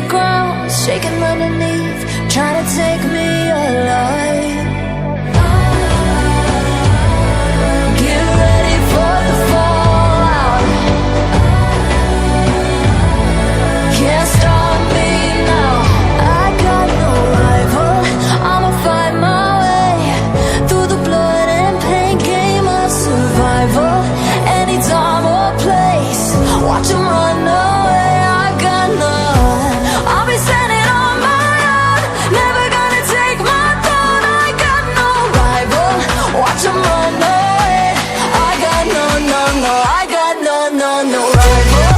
the ground shaking underneath, trying to take me alive. Get ready for the fallout. Can't stop me now. I got no rival. I'ma fight my way through the blood and pain game of survival. Any time or place, watch 'em run away. I got none. I'll be standing on my own, never gonna take my throne. I got no rival. Watch 'em run away. I got no, no, no. I got no, no, no rival.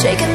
Shaking